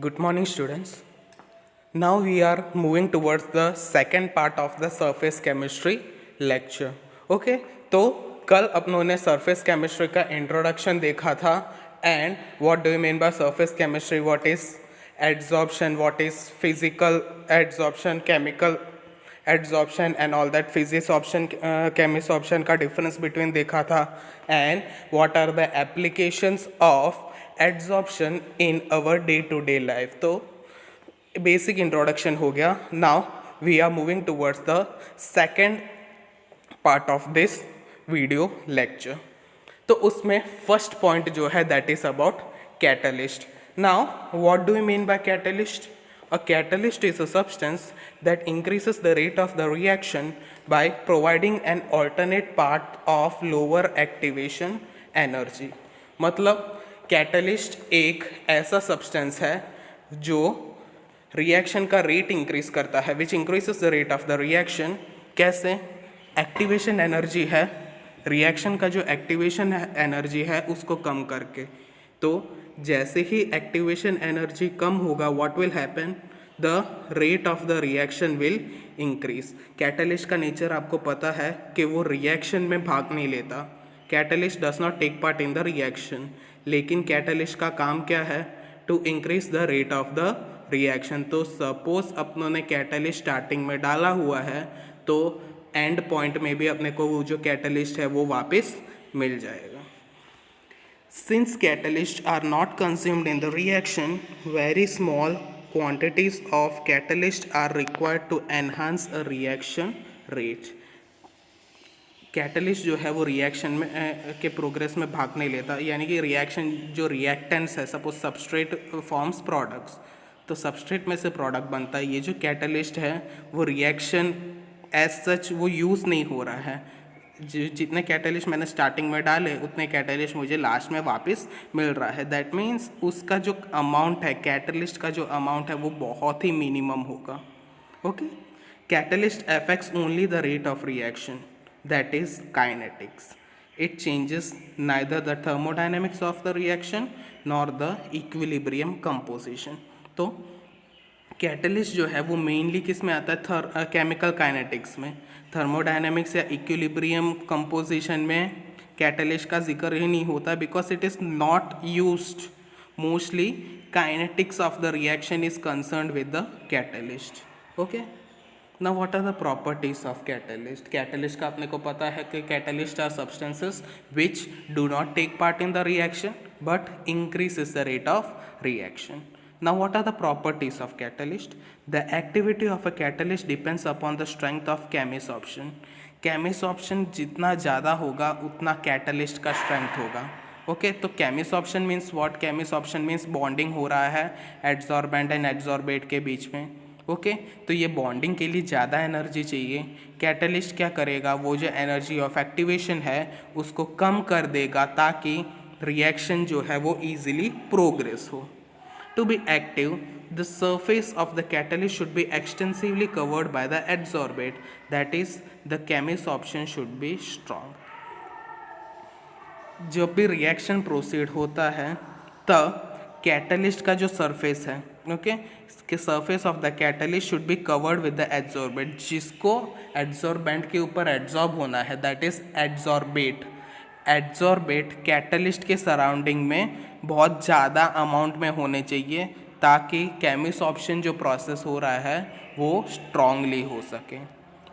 Good morning, students. Now we are moving towards the second part of the surface chemistry lecture. Okay, तो कल अपनों ने surface chemistry का introduction देखा था and what do you mean by surface chemistry? What is adsorption? What is physical adsorption, chemical adsorption and all that physisorption, chemisorption का difference between देखा था and what are the applications of adsorption in our day to day life. तो basic introduction हो गया. Now we are moving towards the second part of this video lecture. तो उसमें first point जो है that is about catalyst. Now what do you mean by catalyst? A catalyst is a substance that increases the rate of the reaction by providing an alternate path of lower activation energy. मतलब catalyst एक ऐसा substance है जो reaction का rate increase करता है, which increases the rate of the reaction. कैसे? Activation energy है, रिएक्शन का जो एक्टिवेशन एनर्जी है उसको कम करके. तो जैसे ही एक्टिवेशन एनर्जी कम होगा, what will happen? The rate of the reaction will increase. Catalyst का नेचर आपको पता है कि वो रिएक्शन में भाग नहीं लेता. Catalyst does not take part in the reaction. लेकिन कैटलिस्ट का काम क्या है? To increase the rate of the reaction. तो सपोज अपनों ने कैटलिस्ट स्टार्टिंग में डाला हुआ है तो एंड पॉइंट में भी अपने को वो जो कैटलिस्ट है वो वापस मिल जाएगा. Since catalysts are not consumed in the reaction, very small quantities of catalyst are required to enhance a reaction rate. Catalyst जो है वो रिएक्शन में के प्रोग्रेस में भाग नहीं लेता, यानी कि रिएक्शन जो रिएक्टेंट्स है, सपोज सबस्ट्रेट फॉर्म्स प्रोडक्ट्स, तो सबस्ट्रेट में से प्रोडक्ट बनता है. ये जो कैटलिस्ट है वो रिएक्शन एज सच वो यूज़ नहीं हो रहा है. जितने कैटलिस्ट मैंने स्टार्टिंग में डाले उतने कैटलिस्ट मुझे लास्ट में वापस मिल रहा है. दैट मीन्स उसका जो अमाउंट है, कैटलिस्ट का जो अमाउंट है वो बहुत ही मिनिमम होगा. Okay, catalyst affects only the rate of reaction, that is kinetics. It changes neither the thermodynamics of the reaction nor the equilibrium composition. तो कैटलिस्ट जो है वो मेनली किस में आता है? केमिकल काइनेटिक्स में. थर्मोडायनेमिक्स या इक्विलिब्रियम कंपोजिशन में कैटलिस्ट का जिक्र ही नहीं होता, because it is not used. Mostly kinetics of the reaction is concerned with the catalyst. Okay, now what are the properties of catalyst? Catalyst का अपने को पता है कि catalyst are substances which do not take part in the reaction but increases the rate of reaction. Now what are the properties of catalyst? The activity of a catalyst depends upon the strength of chemisorption. Chemisorption जितना ज़्यादा होगा उतना catalyst का strength होगा. Okay, तो chemisorption means what? chemisorption means bonding हो रहा है एडसॉर्बेंट एंड एडसॉर्बेट के बीच में. ओके, तो ये बॉन्डिंग के लिए ज़्यादा एनर्जी चाहिए. कैटलिस्ट क्या करेगा? वो जो एनर्जी ऑफ एक्टिवेशन है उसको कम कर देगा ताकि रिएक्शन जो है वो ईजिली प्रोग्रेस हो. To be active, the surface of the catalyst should be extensively covered by the adsorbate, that is, the chemisorption should be strong. जब भी रिएक्शन प्रोसीड होता है तब कैटलिस्ट का जो सरफेस है, ओके, इसके surface of the catalyst should be covered with the adsorbate, जिसको एडसॉर्बेंट के ऊपर एडसॉर्ब होना है, that is adsorbate. Adsorbate catalyst के सराउंडिंग में बहुत ज़्यादा अमाउंट में होने चाहिए ताकि केमिसॉर्प्शन जो प्रोसेस हो रहा है वो स्ट्रांगली हो सके.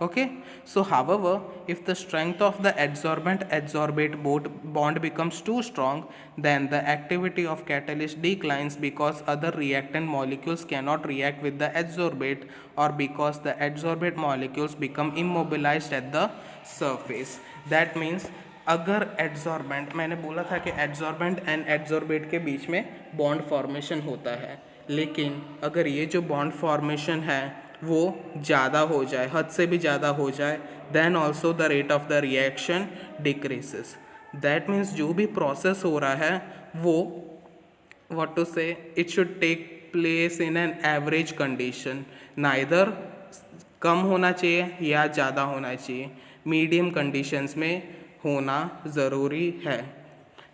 Okay, so however if the strength of the adsorbent adsorbate bond becomes too strong, then the activity of catalyst declines because other reactant molecules cannot react with the adsorbate or because the adsorbate molecules become immobilized at the surface. That means अगर एडसॉर्बेंट, मैंने बोला था कि एडसॉर्बेंट and एडसॉर्बेट के बीच में bond formation होता है, लेकिन अगर ये जो बॉन्ड फॉर्मेशन है वो ज़्यादा हो जाए, हद से भी ज़्यादा हो जाए, then also the rate of the reaction decreases. That means जो भी प्रोसेस हो रहा है वो what to say it should take place in an average condition. Neither कम होना चाहिए या ज़्यादा होना चाहिए, मीडियम कंडीशंस में होना ज़रूरी है.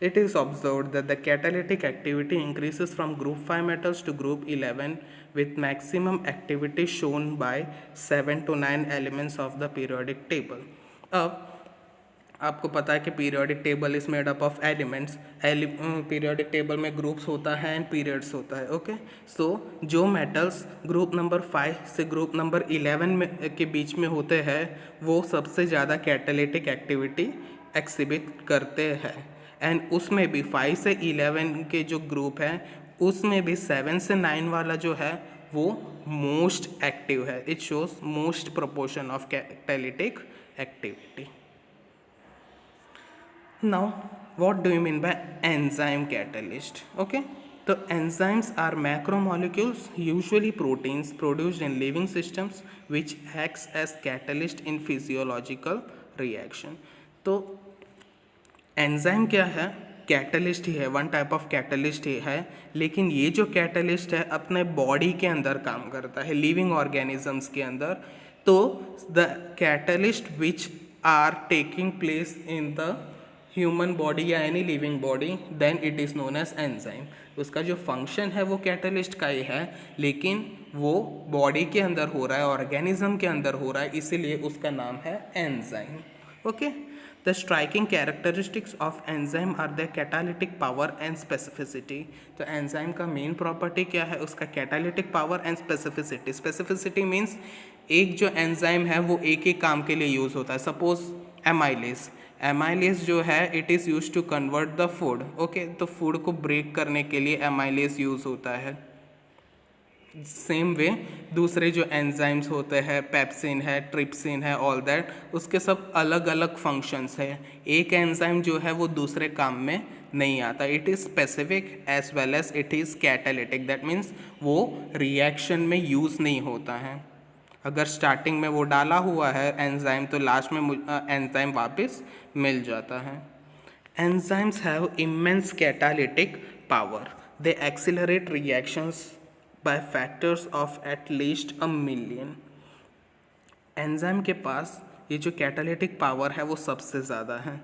It is observed that the catalytic activity increases from group 5 metals to group 11 with maximum activity shown by 7 to 9 elements of the periodic table. अब आपको पता है कि periodic table is made up of elements, periodic table में groups होता है and periods होता है. ओके, सो जो मेटल्स ग्रुप नंबर 5 से ग्रुप नंबर 11 में के बीच में होते हैं वो सबसे ज़्यादा कैटालिटिक एक्टिविटी एक्सिबिट करते हैं. एंड उसमें भी 5 से 11 के जो ग्रुप हैं उसमें भी 7 से 9 वाला जो है वो मोस्ट एक्टिव है. It shows most proportion of catalytic activity. Now, what do you mean by enzyme catalyst? Okay, so enzymes are macromolecules, usually proteins produced in living systems, which acts as catalyst in physiological reaction. तो enzyme क्या है? Catalyst ही है, one type of catalyst ही है. लेकिन ये जो catalyst है अपने बॉडी के अंदर काम करता है, लिविंग ऑर्गेनिजम्स के अंदर. तो the catalyst which are taking place in the human body या any living body, then it is known as enzyme. उसका जो फंक्शन है वो कैटलिस्ट का ही है, लेकिन वो बॉडी के अंदर हो रहा है, ऑर्गेनिज्म के अंदर हो रहा है, इसीलिए उसका नाम है enzyme. Okay, the striking characteristics of enzyme are the catalytic power and specificity. तो एंजाइम का मेन प्रॉपर्टी क्या है? उसका catalytic power and specificity. Specificity means एक जो एंजाइम है वो एक ही काम के लिए यूज़ होता है. सपोज एमाइलेज, एमाइलेज जो है it is use to convert the food. Okay, तो फूड को ब्रेक करने के लिए एमाइलेज यूज़ होता है. सेम वे दूसरे जो एंजाइम्स होते हैं, पेप्सिन है, ट्रिप्सिन है, ऑल दैट, उसके सब अलग अलग फंक्शंस है. एक एंजाइम जो है वो दूसरे काम में नहीं आता. It is specific as well as it is catalytic. That means वो रिएक्शन में यूज़ नहीं होता है. अगर स्टार्टिंग में वो डाला हुआ है एंजाइम तो लास्ट में एंजाइम वापस मिल जाता है. Enzymes have immense catalytic power. They accelerate reactions by factors of at least a million. Enzyme के पास ये जो कैटालिटिक पावर है वो सबसे ज़्यादा है.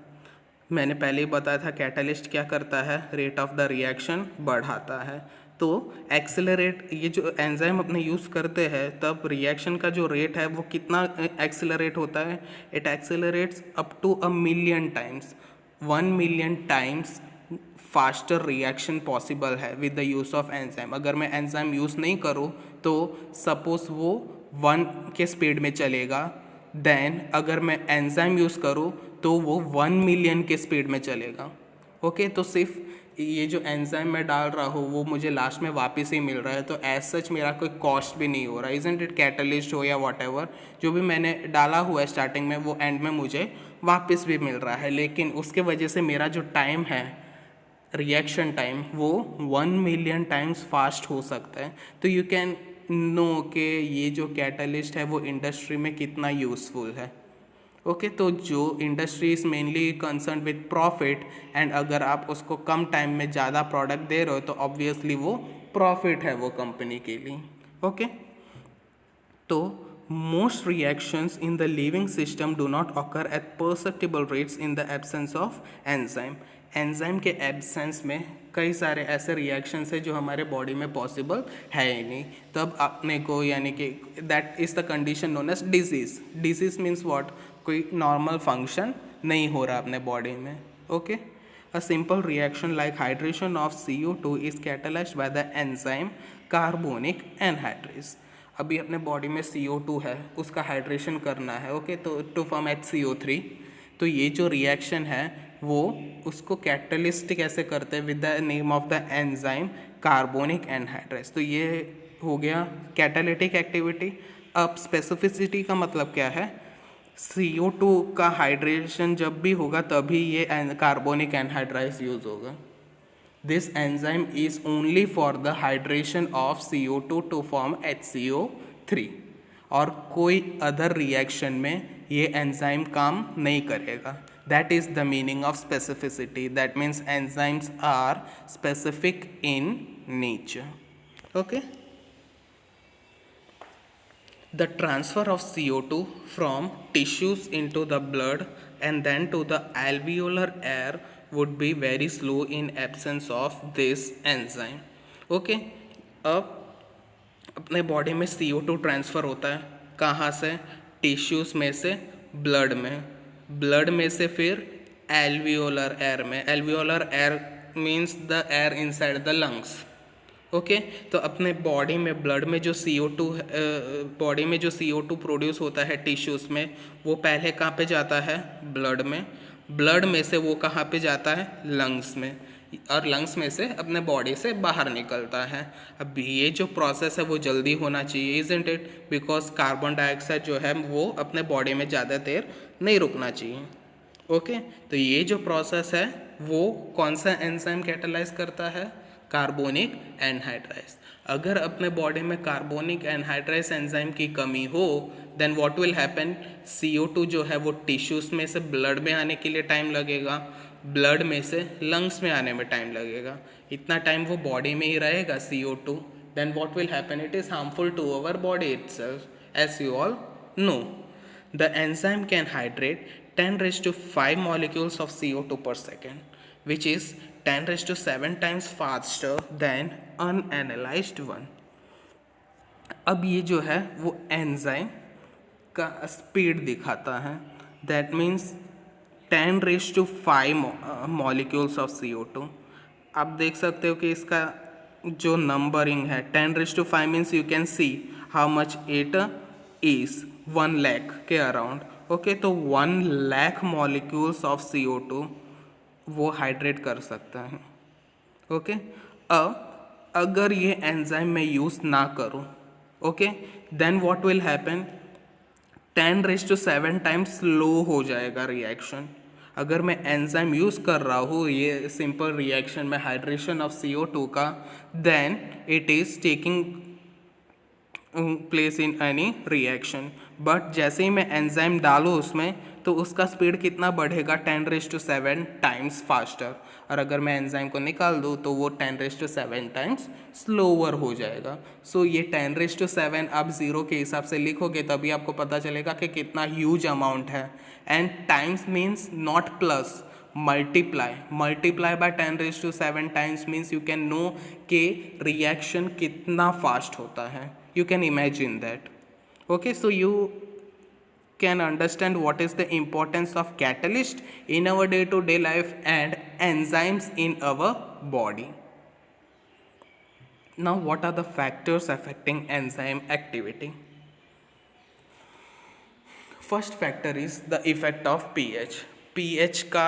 मैंने पहले ही बताया था कैटालिस्ट क्या करता है? रेट ऑफ द रिएक्शन बढ़ाता है. तो एक्सेलरेट, ये जो एंजाइम अपने यूज़ करते हैं तब रिएक्शन का जो रेट है वो कितना एक्सेलरेट होता है? It accelerates up to a million times. 1 million times faster reaction possible है with the use of enzyme. अगर मैं एंजाइम यूज़ नहीं करूँ तो सपोज वो 1 के स्पीड में चलेगा, देन अगर मैं एंजाइम यूज़ करूँ तो वो 1 मिलियन के स्पीड में चलेगा. ओके, तो सिर्फ ये जो एंजाइम मैं डाल रहा हूँ वो मुझे लास्ट में वापस ही मिल रहा है, तो एज सच मेरा कोई कॉस्ट भी नहीं हो रहा. इजंट इट कैटलिस्ट हो या वॉटएवर, जो भी मैंने डाला हुआ है स्टार्टिंग में वो एंड में मुझे वापस भी मिल रहा है. लेकिन उसके वजह से मेरा जो टाइम है, रिएक्शन टाइम, वो 1 मिलियन टाइम्स फास्ट हो सकता है. तो यू कैन नो कि ये जो कैटलिस्ट है वो इंडस्ट्री में कितना यूज़फुल है. ओके, तो जो industry is mainly concern with profit, and अगर आप उसको कम टाइम में ज़्यादा प्रोडक्ट दे रहे हो तो ऑब्वियसली वो प्रॉफिट है वो कंपनी के लिए. ओके, तो most reactions in the living system do not occur at perceptible rates in the absence of enzyme. Enzyme के एब्सेंस में कई सारे ऐसे रिएक्शंस है जो हमारे बॉडी में पॉसिबल है ही नहीं. तब अपने को यानी कि that is the condition known as disease. Disease means what? कोई नॉर्मल फंक्शन नहीं हो रहा अपने बॉडी में. Okay, a simple reaction like hydration of CO2 is catalysed by the enzyme carbonic anhydrase. अभी अपने बॉडी में CO2 है, उसका हाइड्रेशन करना है. ओके, तो टू फॉर्म HCO3. तो ये जो रिएक्शन है वो उसको कैटलिस्ट कैसे करते हैं? With the name of the enzyme carbonic anhydrase. तो ये हो गया कैटालिटिक एक्टिविटी. अब स्पेसिफिसिटी का मतलब क्या है? CO2 का हाइड्रेशन जब भी होगा तभी ये कार्बोनिक एनहाइड्राइज यूज होगा. This enzyme is only for the hydration of CO2 to form HCO3. और कोई अदर रिएक्शन में ये एंजाइम काम नहीं करेगा. That is the meaning of specificity. That means enzymes are specific in nature. Okay, the transfer of CO2 from tissues into the blood and then to the alveolar air would be very slow in absence of this enzyme. Okay, अब अपने body में CO2 transfer होता है कहाँ से? Tissues में से blood में, ब्लड में से फिर एल्वियोलर एयर में. Alveolar air means the air inside the lungs. Okay, तो अपने बॉडी में ब्लड में जो CO2 बॉडी में जो CO2 प्रोड्यूस होता है टिश्यूज़ में, वो पहले कहाँ पे जाता है? ब्लड में. ब्लड में से वो कहाँ पे जाता है? लंग्स में, और लंग्स में से अपने बॉडी से बाहर निकलता है. अब ये जो प्रोसेस है वो जल्दी होना चाहिए, isn't it? Because carbon dioxide जो है वो अपने बॉडी में ज़्यादा देर नहीं रुकना चाहिए. ओके, तो ये जो प्रोसेस है वो कौन सा एंजाइम कैटालाइज करता है? कार्बोनिक एनहाइड्राइज. अगर अपने बॉडी में कार्बोनिक एनहाइड्राइज एंजाइम की कमी हो, then what will happen? CO2 जो है वो टिश्यूज़ में से ब्लड में आने के लिए टाइम लगेगा, ब्लड में से लंग्स में आने में टाइम लगेगा. इतना टाइम वो बॉडी में ही रहेगा CO2. Then what will happen? It is harmful to our body itself, as you all know. The enzyme can hydrate 10 raised to 5 molecules of CO2 per second, which is 10 raised to 7 times faster than unanalyzed one. अब ये जो है वो enzyme का speed दिखाता है. That means 10 raised to 5 molecules of CO2. आप देख सकते हो कि इसका जो नंबरिंग है 10 raised to 5 means you can see how much it is 1 lakh के अराउंड. ओके, तो 1 lakh मॉलिक्यूल्स ऑफ CO2 वो हाइड्रेट कर सकता है. ओके, अब अगर ये एंजाइम मैं यूज़ ना करूँ, okay, then what will happen? 10 raised to 7 times slow हो जाएगा रिएक्शन. अगर मैं एंजाइम यूज़ कर रहा हूँ ये सिंपल रिएक्शन में हाइड्रेशन ऑफ CO2 का, then it is taking place in any reaction. But जैसे ही मैं एंजाइम डालूँ उसमें तो उसका स्पीड कितना बढ़ेगा? 10 raised to 7 टाइम्स फास्टर. और अगर मैं एंजाइम को निकाल दूँ तो वो 10 raised to 7 टाइम्स स्लोअर हो जाएगा. सो ये 10 raised to 7 आप ज़ीरो के हिसाब से लिखोगे तभी आपको पता चलेगा कि कितना ह्यूज अमाउंट है. And times means not plus, multiply by 10 raised to 7 times means you can know कि रिएक्शन कितना फास्ट होता है. You can imagine that. Okay, so you can understand what is the importance of catalyst in our day-to-day life and enzymes in our body. Now, what are the factors affecting enzyme activity? First factor is the effect of pH. pH का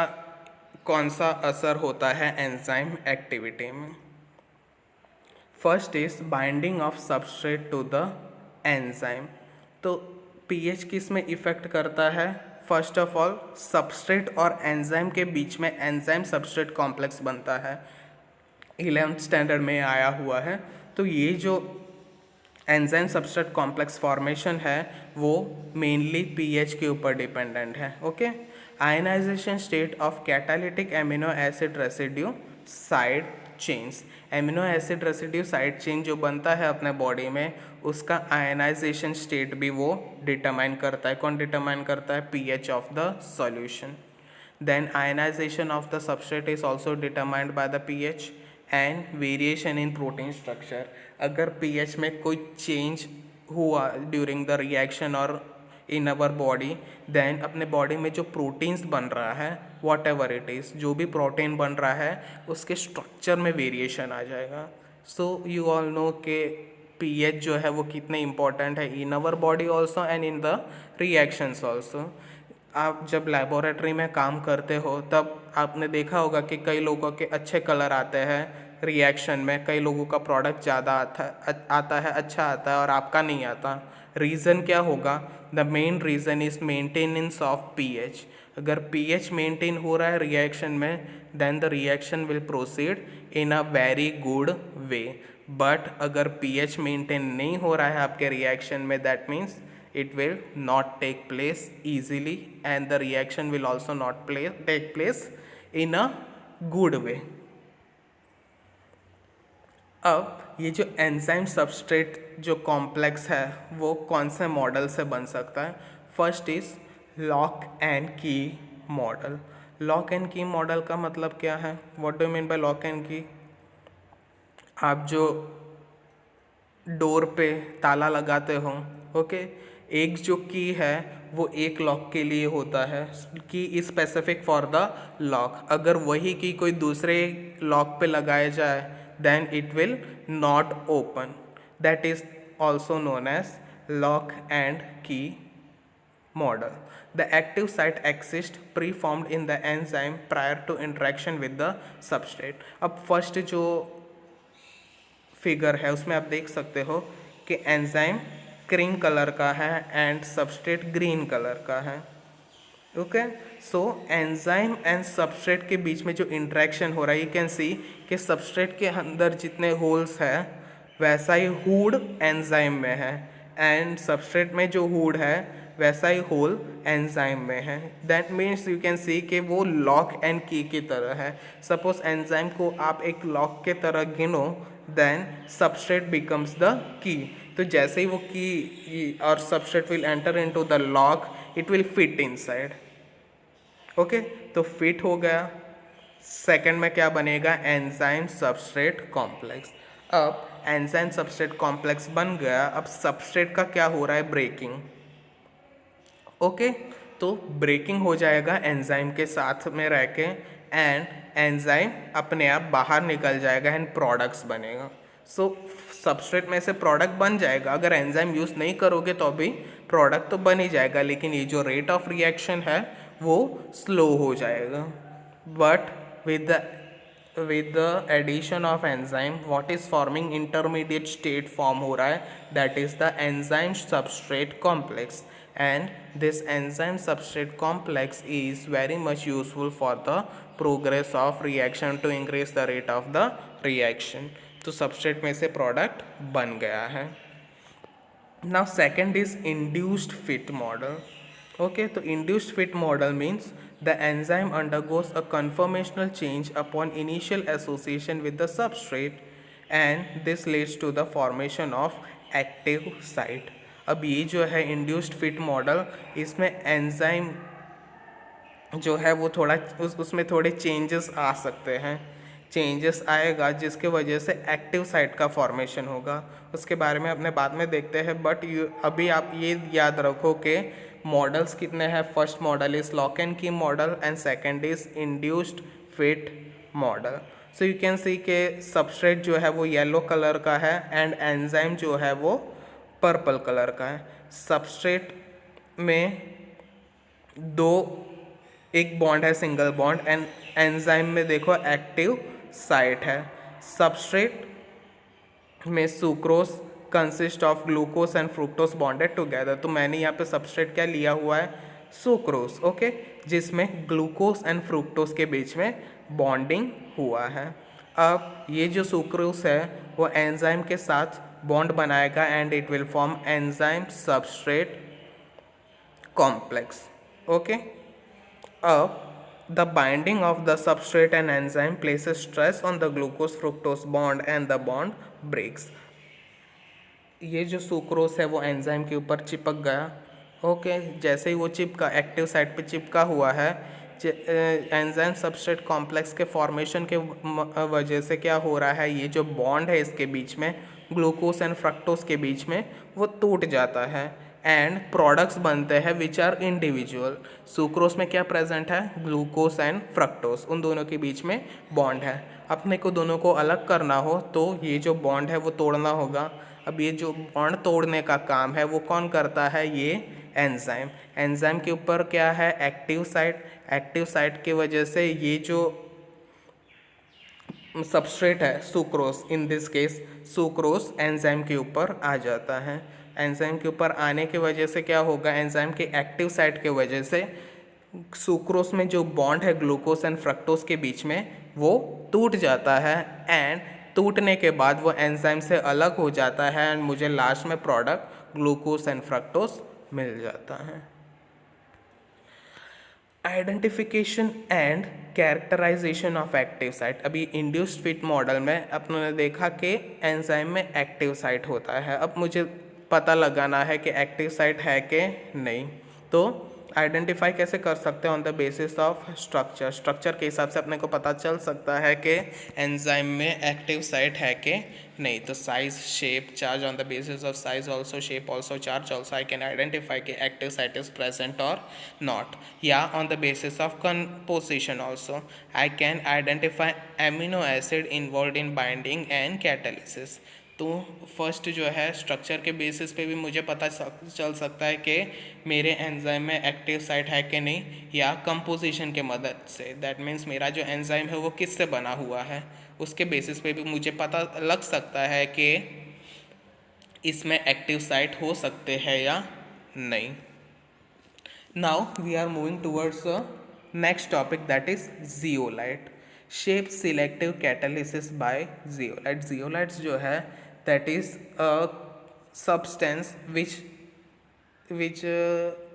कौन सा असर होता है enzyme activity में? First is binding of substrate to the enzyme. तो pH किस में इफ़ेक्ट करता है? फर्स्ट ऑफ ऑल सबस्ट्रेट और एंजाइम के बीच में एंजाइम सबस्ट्रेट कॉम्प्लेक्स बनता है, 11th स्टैंडर्ड में आया हुआ है. तो ये जो एंजाइम सबस्ट्रेट कॉम्प्लेक्स फॉर्मेशन है वो मेनली pH के ऊपर डिपेंडेंट है. Okay, ionisation state of catalytic amino acid residue side chains. Amino acid residue side chain जो बनता है अपने बॉडी में उसका आयनाइजेशन स्टेट भी वो डिटरमाइन करता है. कौन डिटरमाइन करता है? pH of the solution. Then ionisation of the substrate is also determined by the pH and variation in protein structure. अगर pH में कोई चेंज हुआ ड्यूरिंग द रिएक्शन और इन अवर बॉडी, देन अपने बॉडी में जो प्रोटीन्स बन रहा है वॉट एवर इट इज़, जो भी प्रोटीन बन रहा है उसके स्ट्रक्चर में वेरिएशन आ जाएगा. सो यू ऑल नो के pH जो है वो कितने इंपॉर्टेंट है in our body also and in the reactions also. आप जब लेबोरेटरी में काम करते हो तब आपने देखा होगा कि कई लोगों के अच्छे कलर आते हैं रिएक्शन में, कई लोगों का प्रोडक्ट ज़्यादा आता है, अच्छा आता है और आपका नहीं आता. रीज़न क्या होगा? The main reason is maintenance of pH. अगर pH मेंटेन हो रहा है रिएक्शन में then the reaction will proceed in a very good way. But अगर pH मेंटेन नहीं हो रहा है आपके रिएक्शन में, that means it will not take place easily and the reaction will also not take place in a good way. अब ये जो एंजाइम सबस्ट्रेट जो कॉम्प्लेक्स है वो कौन से मॉडल से बन सकता है? First is lock and key model. Lock and key model का मतलब क्या है? What do mean by lock and की? आप जो डोर पे ताला लगाते हो, ओके, एक जो की है वो एक लॉक के लिए होता है, key is specific for the lock. अगर वही की कोई दूसरे लॉक पे लगाया जाए then it will not open, that is also known as lock and key model. The active site exists preformed in the enzyme prior to interaction with the substrate. अब first जो figure है उसमें आप देख सकते हो कि एंजाइम क्रीम कलर का है एंड सबस्ट्रेट ग्रीन कलर का है। Okay, so enzyme and substrate के बीच में जो इंटरेक्शन हो रहा है, यू कैन सी कि सबस्ट्रेट के अंदर जितने होल्स है वैसा ही हुड एंजाइम में है, एंड सबस्ट्रेट में जो हुड है वैसा ही होल एंजाइम में है। दैट मीन्स यू कैन सी कि वो लॉक एंड की तरह है। सपोज एंजाइम को आप एक लॉक के तरह गिनो then substrate becomes the key. तो जैसे ही वो की और substrate will enter into the lock, it will fit inside. Okay, तो फिट हो गया। सेकंड में क्या बनेगा? Enzyme substrate complex. अब एंजाइम सबस्ट्रेट कॉम्प्लेक्स बन गया, अब सबस्ट्रेट का क्या हो रहा है? ब्रेकिंग। ओके, तो ब्रेकिंग हो जाएगा एंजाइम के साथ में रह के, एंड एंजाइम अपने आप बाहर निकल जाएगा एंड प्रोडक्ट्स बनेगा। सो सबस्ट्रेट में से प्रोडक्ट बन जाएगा। अगर एंजाइम यूज़ नहीं करोगे तो भी प्रोडक्ट तो बन ही जाएगा, लेकिन ये जो रेट ऑफ रिएक्शन है वो स्लो हो जाएगा। But with the addition of enzyme, what is forming intermediate state form हो रहा है, that is the enzyme substrate complex, and this enzyme substrate complex is very much useful for the progress of reaction to increase the rate of the reaction. तो substrate में से product बन गया है। Now second is induced fit model. Okay, तो induced fit model means the enzyme undergoes a conformational change upon initial association with the substrate, and this leads to the formation of active site. अब ये जो है induced fit model, इसमें enzyme जो है वो थोड़ा उसमें थोड़े चेंजेस आ सकते हैं। चेंजेस आएगा जिसके वजह से एक्टिव साइट का फॉर्मेशन होगा, उसके बारे में अपने बाद में देखते हैं। बट अभी आप ये याद रखो कि मॉडल्स कितने हैं। First model is lock and key model and second is induced fit model. So you can see के सबस्ट्रेट जो है वो येलो कलर का है एंड एंजाइम जो है वो पर्पल कलर का है। सबस्ट्रेट में एक बॉन्ड है सिंगल बॉन्ड, एंड एंजाइम में देखो एक्टिव साइट है। सबस्ट्रेट में sucrose consist of glucose and fructose bonded together. तो मैंने यहाँ पे सबस्ट्रेट क्या लिया हुआ है? सुक्रोज। ओके, जिसमें ग्लूकोज एंड फ्रुक्टोज के बीच में बॉन्डिंग हुआ है। अब ये जो सुक्रोज है वो एंजाइम के साथ बॉन्ड बनाएगा and it will form enzyme substrate complex. Okay, the binding of the substrate and enzyme places stress on the glucose fructose bond and the bond breaks. ये जो सुक्रोज है वो एंजाइम के ऊपर चिपक गया। ओके, जैसे ही वो चिपका, एक्टिव साइट पे चिपका हुआ है, एंजाइम सबस्ट्रेट कॉम्प्लेक्स के फॉर्मेशन के वजह से क्या हो रहा है, ये जो बॉन्ड है इसके बीच में, ग्लूकोज एंड फ्रक्टोज के बीच में, वो टूट जाता है एंड प्रोडक्ट्स बनते हैं विच आर इंडिविजुअल। सुक्रोज में क्या प्रेजेंट है? ग्लूकोज एंड फ्रक्टोज, उन दोनों के बीच में बॉन्ड है। अपने को दोनों को अलग करना हो तो ये जो बॉन्ड है वो तोड़ना होगा। अब ये जो बॉन्ड तोड़ने का काम है वो कौन करता है? ये एंजाइम। एंजाइम के ऊपर क्या है? Active site. एक्टिव साइट की वजह से ये जो सबस्ट्रेट है sucrose, in this case sucrose enzyme के ऊपर आ जाता है। एंजाइम के ऊपर आने की वजह से क्या होगा? एंजाइम के एक्टिव साइट के वजह से सुक्रोज में जो बॉन्ड है ग्लूकोज एंड फ्रक्टोज के बीच में वो टूट जाता है, एंड टूटने के बाद वो एंजाइम से अलग हो जाता है एंड मुझे लास्ट में प्रोडक्ट ग्लूकोज एंड फ्रक्टोज मिल जाता है। Identification and characterisation of active site. अभी इंड्यूस्ड फिट मॉडल में अपने देखा कि एंजाइम में एक्टिव साइट होता है। अब मुझे पता लगाना है कि एक्टिव साइट है कि नहीं। तो आइडेंटिफाई कैसे कर सकते हैं? On the basis of structure. Structure के हिसाब से अपने को पता चल सकता है कि एंजाइम में एक्टिव साइट है कि नहीं। तो size, shape, charge, on the basis of size also, shape also, charge also I can identify कि एक्टिव साइट इज प्रेजेंट और नॉट। या on the basis of composition also I can identify amino acid involve in binding and catalysis. तो first जो है structure के basis पे भी मुझे पता चल सकता है कि मेरे एंजाइम में एक्टिव साइट है कि नहीं, या कंपोजिशन के मदद से, दैट मीन्स मेरा जो एंजाइम है वो किससे बना हुआ है, उसके बेसिस पे भी मुझे पता लग सकता है कि इसमें एक्टिव साइट हो सकते हैं या नहीं। Now we are moving towards next topic, that is zeolite. Shape selective catalysis by zeolite. Zeolites जो है that is a substance which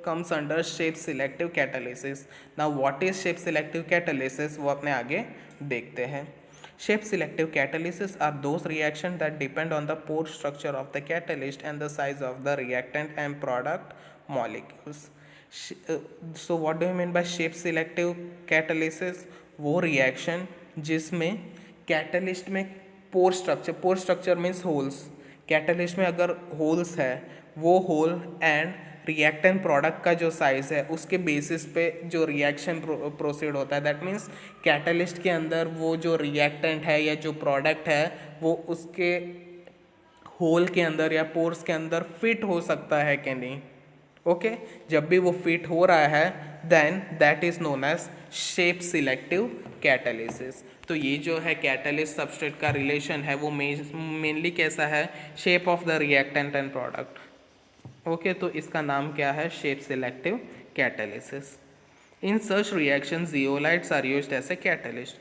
comes under shape selective catalysis. Now what is shape selective catalysis, वो अपने आगे देखते हैं। Shape selective catalysis are those reactions that depend on the pore structure of the catalyst and the size of the reactant and product molecules. So what do you mean by shape selective catalysis? वो reaction जिसमें catalyst में pore structure means holes, catalyst में अगर holes है वो whole and reactant product का जो size है उसके बेसिस पे जो रिएक्शन प्रोसीड होता है, दैट मीन्स कैटलिस्ट के अंदर वो जो रिएक्टेंट है या जो प्रोडक्ट है वो उसके होल के अंदर या पोर्स के अंदर फिट हो सकता है कि नहीं। ओके, जब भी वो फिट हो रहा है then that is known as shape selective catalysis. तो ये जो है कैटालिस्ट सबस्ट्रेट का रिलेशन है वो मेनली कैसा है, shape of the reactant and product. Okay, तो इसका नाम क्या है, shape selective catalysis. In such reaction zeolites are used as a catalyst.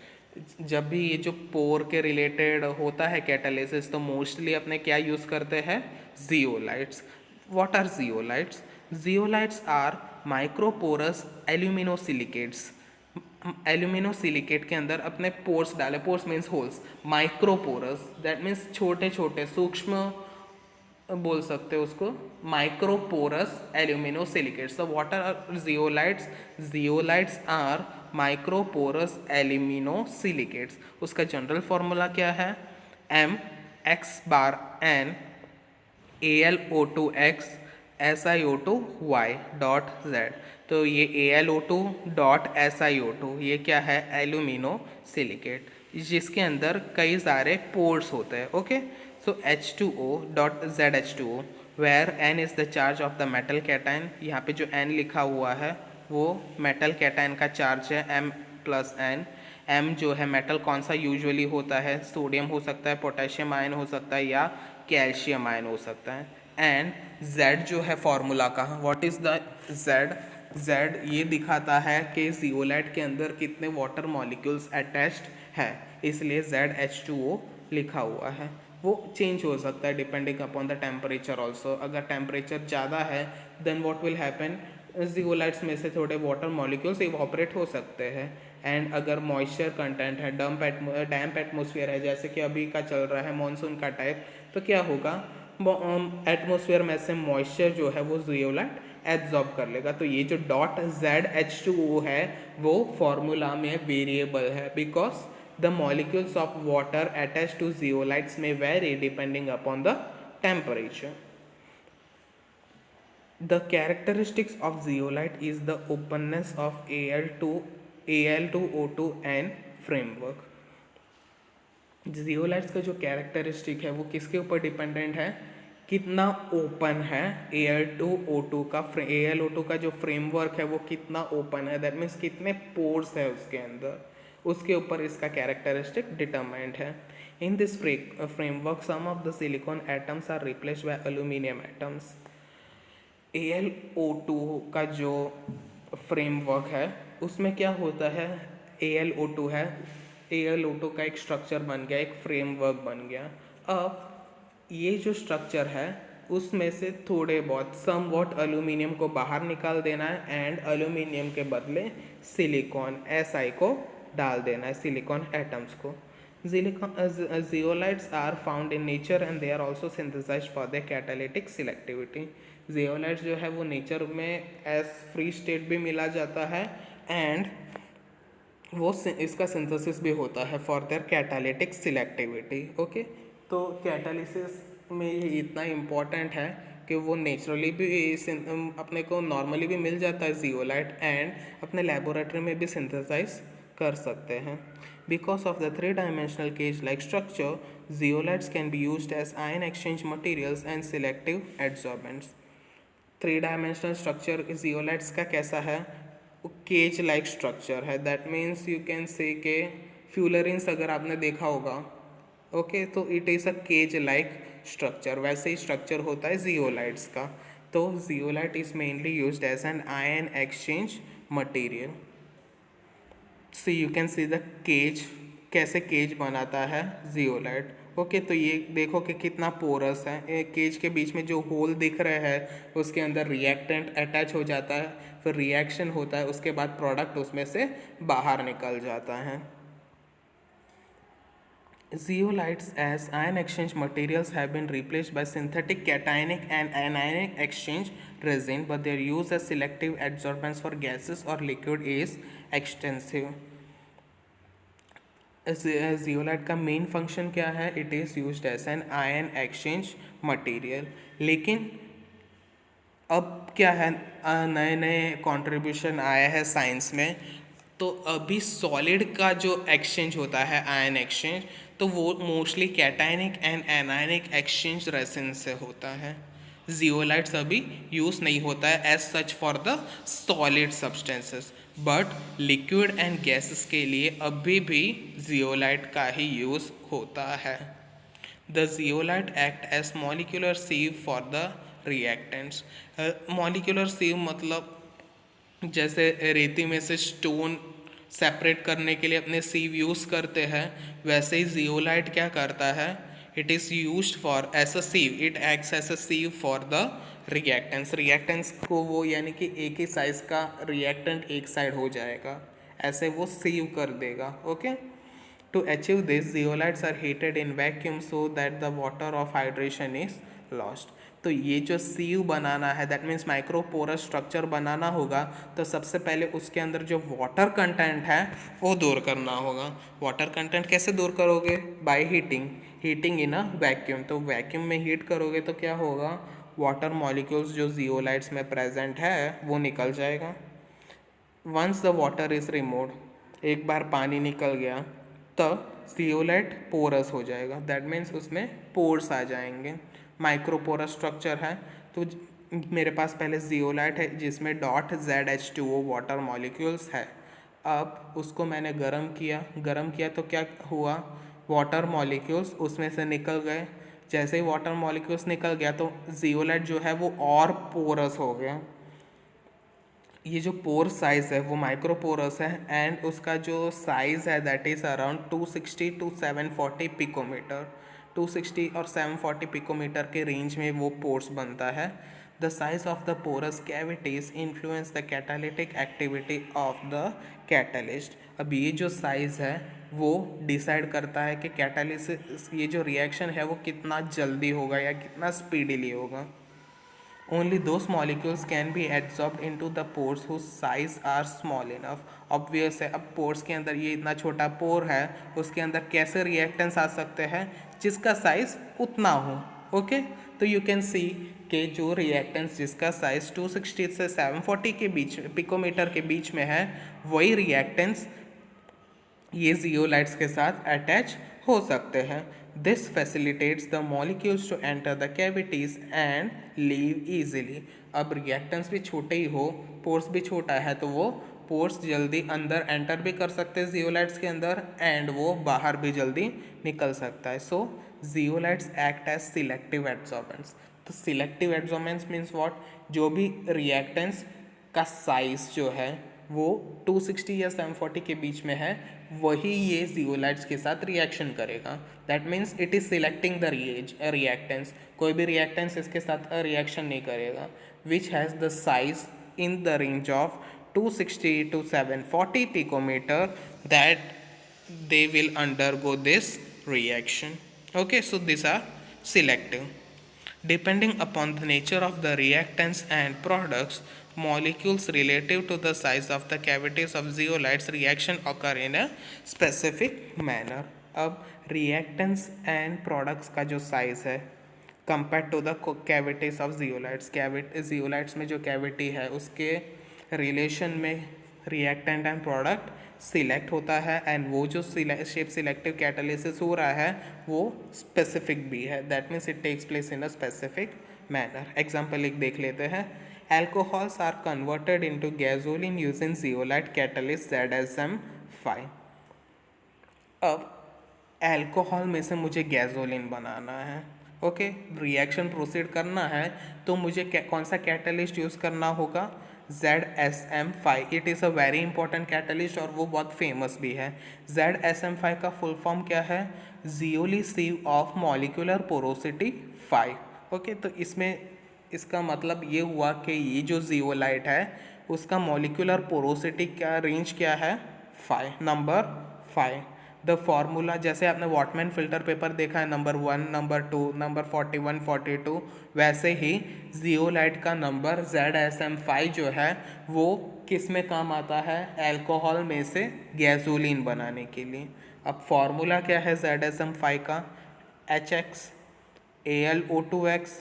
जब भी ये जो पोर के रिलेटेड होता है कैटालिसिस तो मोस्टली अपने क्या यूज़ करते हैं, zeolites. What are zeolites? Zeolites are microporous aluminosilicates. Aluminosilicate के अंदर अपने पोर्स डाले, pores means holes, microporous that means छोटे छोटे सूक्ष्म बोल सकते हो उसको, माइक्रोपोरस एल्यूमिनोसिलिकेट्स। तो what are zeolites? Zeolites are microporous aluminosilicates. उसका जनरल फॉर्मूला क्या है, MX⁻N AlO2X SiO2Y.Z। तो ये AlO2.SiO2 ये क्या है, एल्यूमिनोसिलिकेट, जिसके अंदर कई सारे पोर्स होते हैं। Okay, so H2O.ZH2O where N is the charge of the metal cation. यहाँ पे जो N लिखा हुआ है वो मेटल कैटायन का चार्ज है, M+N। M जो है मेटल कौन सा यूजुअली होता है, सोडियम हो सकता है, पोटेशियम आयन हो सकता है या कैल्शियम आयन हो सकता है। एंड Z जो है फॉर्मूला का, what is the Z? Z ये दिखाता है कि जियोलाइट के अंदर कितने वाटर मॉलिक्यूल्स अटैच्ड है, इसलिए ZH2O लिखा हुआ है। वो चेंज हो सकता है depending upon the temperature also. अगर टेम्परेचर ज़्यादा है then what will happen, zeolites में से थोड़े वाटर मॉलिक्यूल्स इवॉपरेट हो सकते हैं। एंड अगर मॉइस्चर कंटेंट है, डैम्प एटमोसफियर है, जैसे कि अभी का चल रहा है मॉनसून का टाइप, तो क्या होगा, एटमोसफियर में से मॉइस्चर जो है वो जियोलाइट एब्जॉर्ब कर लेगा। तो ये जो .ZH2O है वो फॉर्मूला में वेरिएबल है, because the molecules of water attach to zeolites में vary depending upon the temperature. The characteristics of zeolite is the openness of Al2O2 and framework. Zeolites का जो कैरेक्टरिस्टिक है वो किसके ऊपर डिपेंडेंट है, कितना ओपन है Al2O2 का, AlO2 का जो फ्रेमवर्क है वो कितना ओपन है, दैट मीन्स कितने पोर्स है उसके अंदर, उसके ऊपर इसका कैरेक्टरिस्टिक डिटरमाइंड है। In this framework some of the silicon atoms are replaced by aluminium atoms. AlO2 का जो फ्रेमवर्क है उसमें क्या होता है, AlO2 है, AlO2 का एक स्ट्रक्चर बन गया, एक फ्रेमवर्क बन गया। अब ये जो स्ट्रक्चर है उसमें से थोड़े बहुत सम वॉट एल्यूमिनियम को बाहर निकाल देना है एंड एल्यूमिनियम के बदले सिलिकॉन Si को डाल देना है, सिलिकॉन एटम्स को। Zeolites are found in nature and they are also synthesized for their catalytic selectivity. Zeolites जो है वो नेचर में एज फ्री स्टेट भी मिला जाता है एंड वो इसका सिंथेसिस भी होता है for their catalytic selectivity. Okay, तो कैटालिसिस में ये इतना इम्पॉर्टेंट है कि वो नेचुरली भी अपने को नॉर्मली भी मिल जाता है जियोलाइट एंड अपने लेबोरेटरी में भी सिंथेसाइज कर सकते हैं. Because of the 3-dimensional cage like structure, zeolites can be used as ion exchange materials and selective adsorbents. 3-dimensional structure zeolites का कैसा है? केज लाइक स्ट्रक्चर है. That means you can say के फ्यूलरिन्स अगर आपने देखा होगा, ओके, तो it is a cage like structure. वैसे ही स्ट्रक्चर होता है जियोलाइट्स का. तो zeolite is mainly used as an ion exchange material. See you can see the cage, कैसे केज बनाता है जियोलाइट. ओके, तो ये देखो कि कितना पोरस है. एक केज के बीच में जो होल दिख रहे हैं उसके अंदर रिएक्टेंट अटैच हो जाता है, फिर रिएक्शन होता है, उसके बाद प्रोडक्ट उसमें से बाहर निकल जाता है. Zeolites as ion exchange materials have been replaced by synthetic cationic and anionic exchange resin, but their use as selective adsorbents for gases or liquid is extensive. Zeolite का मेन फंक्शन क्या है? It is used as an ion exchange material. लेकिन अब क्या है, नए नए contribution आया है साइंस में. तो अभी सॉलिड का जो एक्सचेंज होता है आयन एक्सचेंज, तो वो mostly cationic and anionic exchange resin से होता है. जियोलाइट्स अभी यूज़ नहीं होता है as such for the solid substances, but liquid and gases के लिए अभी भी जियोलाइट का ही यूज़ होता है. The zeolite act as molecular sieve for the reactants. Molecular sieve मतलब जैसे रेती में से स्टोन सेपरेट करने के लिए अपने सीव यूज़ करते हैं, वैसे ही जियोलाइट क्या करता है? It is used for as a sieve. It acts as a sieve for the reactants. Reactants को वो यानी कि एक ही साइज़ का रिएक्टेंट एक साइड हो जाएगा, ऐसे वो सीव कर देगा. Okay, to achieve this zeolites are heated in vacuum so that the water of hydration is lost. तो ये जो सीव बनाना है, दैट मीन्स माइक्रोपोरस स्ट्रक्चर बनाना होगा, तो सबसे पहले उसके अंदर जो वाटर कंटेंट है वो दूर करना होगा. वाटर कंटेंट कैसे दूर करोगे? By heating. Heating in a vacuum. तो वैक्यूम में हीट करोगे तो क्या होगा? वाटर मॉलिक्यूल्स जो जियोलाइट्स में प्रेजेंट है वो निकल जाएगा. Once the water is removed, एक बार पानी निकल गया, तब जियोलाइट पोरस हो जाएगा. दैट मीन्स उसमें पोर्स आ जाएंगे. माइक्रोपोरस स्ट्रक्चर है, तो मेरे पास पहले जियोलाइट है जिसमें .ZH2O वाटर मॉलिक्यूल्स है. अब उसको मैंने गर्म किया तो क्या हुआ? वाटर मॉलिक्यूल्स उसमें से निकल गए. जैसे ही वाटर मॉलिक्यूल्स निकल गया तो जियोलाइट जो है वो और पोरस हो गया. ये जो पोर साइज़ है वो माइक्रोपोरस है एंड उसका जो साइज़ है that is around 260 to 740 picometre. 260 और 740 पिकोमीटर के रेंज में वो पोर्स बनता है. The size of the porous cavities influence the catalytic activity of the catalyst. अब ये जो साइज़ है वो डिसाइड करता है कि कैटालिसिस, ये जो रिएक्शन है वो कितना जल्दी होगा या कितना स्पीडीली होगा. Only those molecules can be adsorbed into the pores whose size are small enough. Obvious है, अब पोर्स के अंदर ये इतना छोटा पोर है, उसके अंदर कैसे रिएक्टेंस आ सकते हैं जिसका साइज उतना हो. ओके, तो यू कैन सी कि जो रिएक्टेंस जिसका साइज 260 से 740 के बीच पिकोमीटर के बीच में है, वही रिएक्टेंस ये जियोलाइट्स के साथ अटैच हो सकते हैं. This facilitates the molecules to enter the cavities and leave easily. अब रिएक्टेंस भी छोटे ही हो, पोर्स भी छोटा है, तो वो पोर्स जल्दी अंदर एंटर भी कर सकते हैं जियोलाइट्स के अंदर एंड वो बाहर भी जल्दी निकल सकता है. सो जियोलाइट्स एक्ट एज सिलेक्टिव एड्सॉर्बेंट्स. तो सिलेक्टिव एड्सॉर्बेंट्स मीन्स व्हाट? जो भी रिएक्टेंस का साइज जो है वो 260 या 740 के बीच में है, वही ये जियोलाइट्स के साथ रिएक्शन करेगा. That means it is selecting the reactants. कोई भी रिएक्टेंस इसके साथ रिएक्शन नहीं करेगा. Which has the size in the range of 260 to 740 picometre. That they will undergo this reaction. Okay, so these are selective. Depending upon the nature of the reactants and products, molecules relative to the size of the cavities of zeolites reaction occur in a specific manner. अब reactants and products का जो size है compare to the cavities of zeolites, zeolites में जो cavity है उसके relation में reactant and product select होता है, एंड वो जो शेप सिलेक्टिव कैटालिसिस हो रहा है वो स्पेसिफिक भी है, that means it takes place in a specific manner. Example एक देख लेते हैं. Alcohols are converted into gasoline using zeolite catalyst ZSM5. अब एल्कोहल में से मुझे गैसोलीन बनाना है. ओके, रिएक्शन प्रोसीड करना है तो मुझे कौन सा कैटलिस्ट यूज़ करना होगा? ZSM5. It is a very important catalyst और वो बहुत फेमस भी है. ZSM5 का फुल फॉर्म क्या है? जियोली सीव ऑफ मॉलिक्यूलर पोरोसिटी 5. ओके, तो इसमें इसका मतलब ये हुआ कि ये जो जियोलाइट है उसका मॉलिक्यूलर पोरोसिटी क्या रेंज क्या है? 5, नंबर 5. द फॉर्मूला, जैसे आपने वॉटमैन फिल्टर पेपर देखा है, नंबर 1, नंबर 2, नंबर 41, 42, वैसे ही जियोलाइट का नंबर ZSM5 जो है वो किस में काम आता है? एल्कोहल में से गैसोलीन बनाने के लिए. अब फॉर्मूला क्या है ZSM5 का? HX AlO2X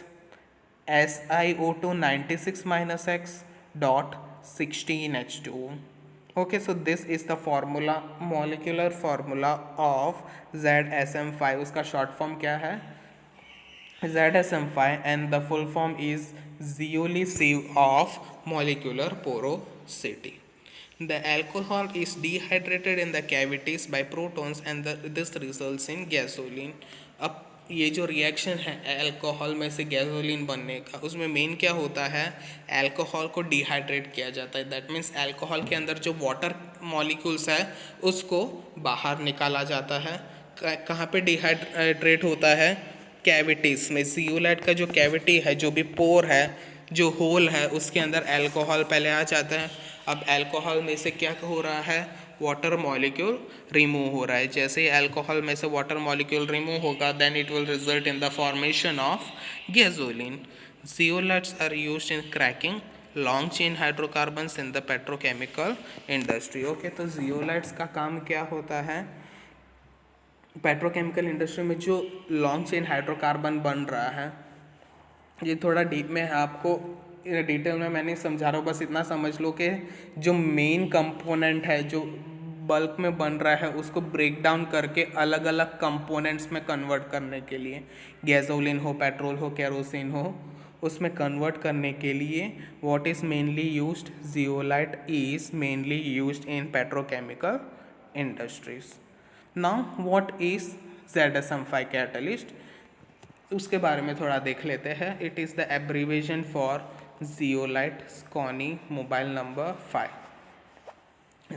SiO2 96-X dot 16H2O. Okay, so this is the formula, molecular formula of ZSM5. उसका short form क्या है? ZSM5, and the full form is zeoli sieve of molecular porosity. The alcohol is dehydrated in the cavities by protons and this results in gasoline. अब ये जो reaction है alcohol में से gasoline बनने का, उसमें मेन क्या होता है? अल्कोहल को डिहाइड्रेट किया जाता है. दैट मीन्स अल्कोहल के अंदर जो वाटर मॉलिक्यूल्स है उसको बाहर निकाला जाता है. कहाँ पे डिहाइड्रेट होता है? कैविटीज़ में. जियोलाइट का जो कैविटी है, जो भी पोर है, जो होल है, उसके अंदर अल्कोहल पहले आ जाता है. अब अल्कोहल में से क्या हो रहा है? वाटर मॉलिक्यूल रिमूव हो रहा है. जैसे ही अल्कोहल में से वाटर मॉलिक्यूल रिमूव होगा then it will result in the formation of gasoline. Zeolites are used in cracking long chain hydrocarbons in the petrochemical industry. Okay, तो जियोलाइट्स का काम क्या होता है? पेट्रोकेमिकल इंडस्ट्री में जो लॉन्ग चेन हाइड्रोकार्बन बन रहा है, ये थोड़ा डीप में है, आपको डिटेल में मैं नहीं समझा रहा हूँ, बस इतना समझ लो कि जो मेन कंपोनेंट है जो बल्क में बन रहा है उसको ब्रेक डाउन करके अलग अलग कंपोनेंट्स में कन्वर्ट करने के लिए, गैसोलीन हो, पेट्रोल हो, केरोसिन हो, उसमें कन्वर्ट करने के लिए what is mainly used? Zeolite is mainly used in petrochemical industries. Now what is ZSM5 catalyst? उसके बारे में थोड़ा देख लेते हैं. It is the abbreviation for zeolite Socony mobile number 5.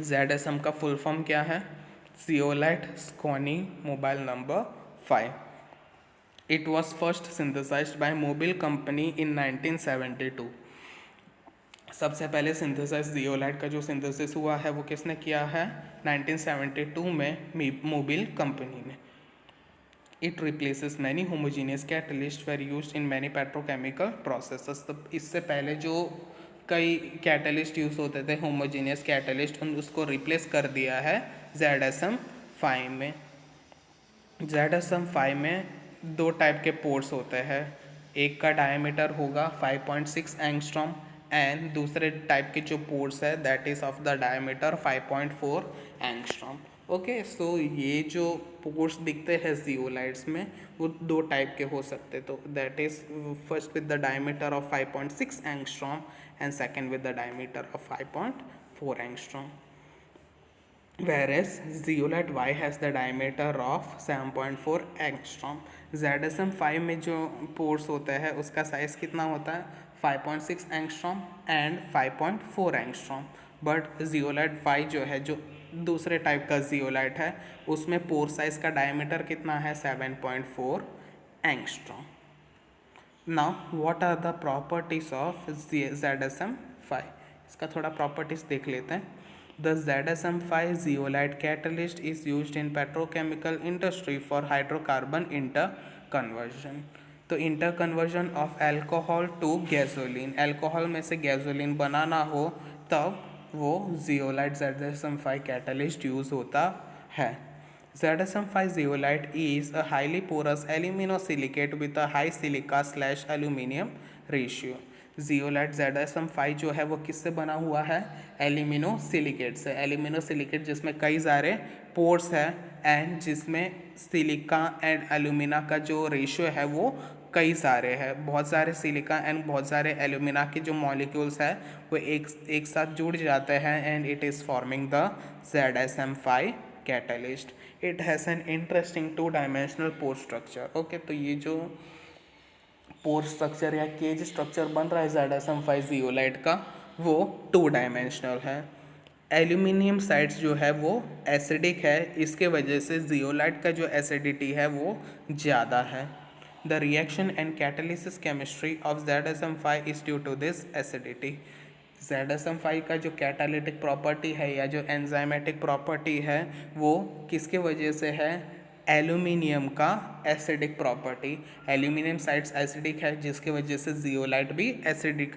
ZSM का फुल फॉर्म क्या है? Zeolite Socony mobile number 5. It was first synthesized by Mobil company in 1972. सबसे पहले सिंथेसाइज जियोलाइट का जो सिंथेसिस हुआ है वो किसने किया है? 1972 में मोबिल कंपनी ने. It replaces many homogeneous catalysts were used in many petrochemical processes. तो इससे पहले जो कई कैटलिस्ट यूज़ होते थे होमोजीनियस कैटलिस्ट, उसको रिप्लेस कर दिया है ZSM5 में. ZSM5 में दो टाइप के पोर्स होते हैं. एक का डायमीटर होगा 5.6 एंगस्ट्रॉम एंड दूसरे टाइप के जो पोर्स है that is of the diameter 5.4 angstrom. Okay, so ये जो पोर्स दिखते हैं जियोलाइट्स में वो दो टाइप के हो सकते. तो that is first with the diameter of 5.6 angstrom and second with the diameter of 5.4 angstrom. whereas zeolite Y has the diameter of 7.4 angstrom. ZSM5 में जो पोर्स होता है उसका साइज़ कितना होता है? 5.6 angstrom and 5.4 angstrom. But zeolite Y जो है, जो दूसरे टाइप का जियोलाइट है, उसमें पोर साइज़ का डायमीटर कितना है? 7.4 angstrom. Now what are the properties of ZSM5? इसका थोड़ा प्रॉपर्टीज देख लेते हैं. The ZSM5 zeolite catalyst is used in petrochemical industry for hydrocarbon interconversion. तो interconversion of alcohol to gasoline, alcohol में से गैसोलीन बनाना हो तब वो जियोलाइट ZSM5 कैटलिस्ट यूज़ होता है. ZSM5 zeolite is a highly porous aluminosilicate with a high silica/aluminium ratio. Zeolite ZSM5 जो है वो किससे बना हुआ है? एल्यूमिनोसिलिकेट से. एल्यूमिनोसिलिकेट जिसमें कई सारे पोर्स है एंड जिसमें सिलिका एंड एल्यूमिना का जो रेशियो है वो कई सारे हैं. बहुत सारे सिलिका एंड बहुत सारे एल्यूमिना के जो मॉलिक्यूल्स है वो एक साथ जुड़ जाते हैं and it is forming the ZSM5 catalyst. It has an interesting 2-dimensional pore structure. Okay, तो ये जो पोर स्ट्रक्चर या केज स्ट्रक्चर बन रहा है ZSM5 जियोलाइट का वो 2-dimensional है. एल्यूमिनियम साइड्स जो है वो एसिडिक है, इसके वजह से जियोलाइट का जो एसिडिटी है वो ज़्यादा है. The reaction and catalysis chemistry of ZSM5 is due to this acidity. ZSM5 का जो कैटालिटिक प्रॉपर्टी है या जो एंजाइमेटिक प्रॉपर्टी है वो किसके वजह से है? एल्यूमिनियम का acidic property. Aluminium sides acidic है जिसकी वजह से जियोलाइट भी acidic,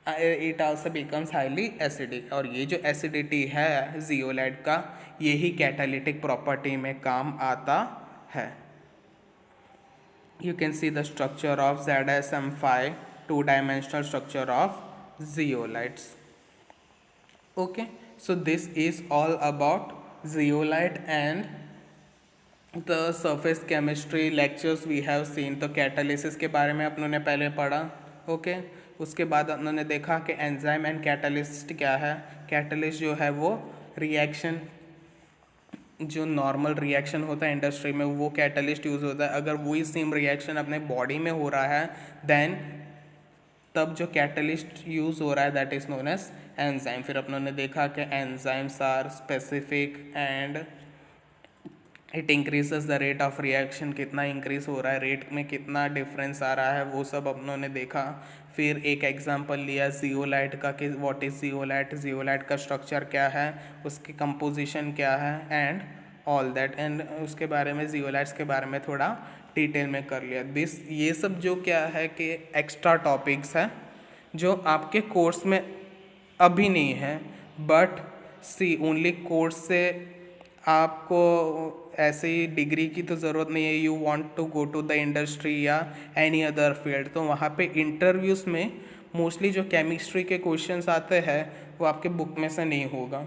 it also becomes highly acidic. और ये जो एसिडिटी है जियोलाइट का यही कैटालिटिक प्रॉपर्टी में काम आता है. You can see the structure of ZSM5, 2-dimensional structure of zeolites. Okay, so this is all about zeolite and the surface chemistry lectures we have seen. तो catalysis के बारे में अपनों ने पहले पढ़ा. ओके, उसके बाद उन्होंने देखा कि एंजाइम एंड कैटलिस्ट क्या है. कैटलिस्ट जो है वो रिएक्शन, जो नॉर्मल रिएक्शन होता है इंडस्ट्री में वो कैटलिस्ट यूज़ होता है. अगर वही सेम रिएक्शन अपने बॉडी में हो रहा है देन तब जो कैटलिस्ट यूज़ हो रहा है that is known as enzyme. फिर अपनों ने देखा कि enzymes are specific and it increases the rate of reaction. कितना इंक्रीज हो रहा है, रेट में कितना डिफरेंस आ रहा है, वो सब अपनों ने देखा. फिर एक एग्जांपल लिया जियोलाइट का कि व्हाट इज़ जियोलाइट, जियोलाइट का स्ट्रक्चर क्या है, उसकी कंपोजिशन क्या है एंड ऑल दैट. एंड उसके बारे में जियोलाइट्स के बारे में थोड़ा डिटेल में कर लिया. ये सब जो क्या है कि एक्स्ट्रा टॉपिक्स है जो आपके कोर्स में अभी नहीं है, बट सी ओनली कोर्स से आपको ऐसे ही डिग्री की तो ज़रूरत नहीं है. You want to go to the industry या एनी अदर फील्ड, तो वहाँ पे इंटरव्यूज़ में मोस्टली जो केमिस्ट्री के क्वेश्चंस आते हैं वो आपके बुक में से नहीं होगा.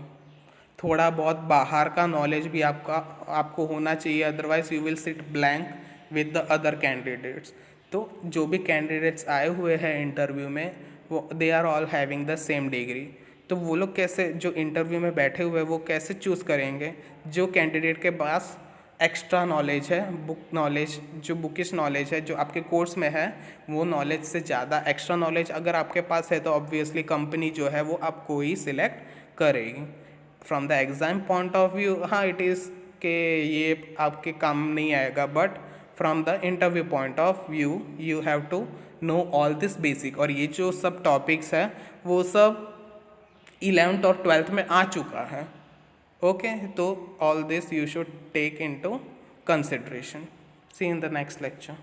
थोड़ा बहुत बाहर का नॉलेज भी आपको होना चाहिए, otherwise you will sit blank with the other candidates. तो जो भी कैंडिडेट्स आए हुए हैं इंटरव्यू में वो they are all having the same degree. तो वो लोग कैसे, जो इंटरव्यू में बैठे हुए वो कैसे चूज़ करेंगे? जो कैंडिडेट के पास एक्स्ट्रा नॉलेज है, बुक नॉलेज, जो बुकिश नॉलेज है जो आपके कोर्स में है वो नॉलेज से ज़्यादा एक्स्ट्रा नॉलेज अगर आपके पास है तो ऑब्वियसली कंपनी जो है वो आपको ही सिलेक्ट करेगी. From the exam point of view हाँ इट इज़ के ये आपके काम नहीं आएगा, but from the interview point of view you have to know all this basic. और ये जो सब टॉपिक्स है वो सब 11th और 12th में आ चुका है. ओके, तो all this you should take into consideration. See in the next lecture.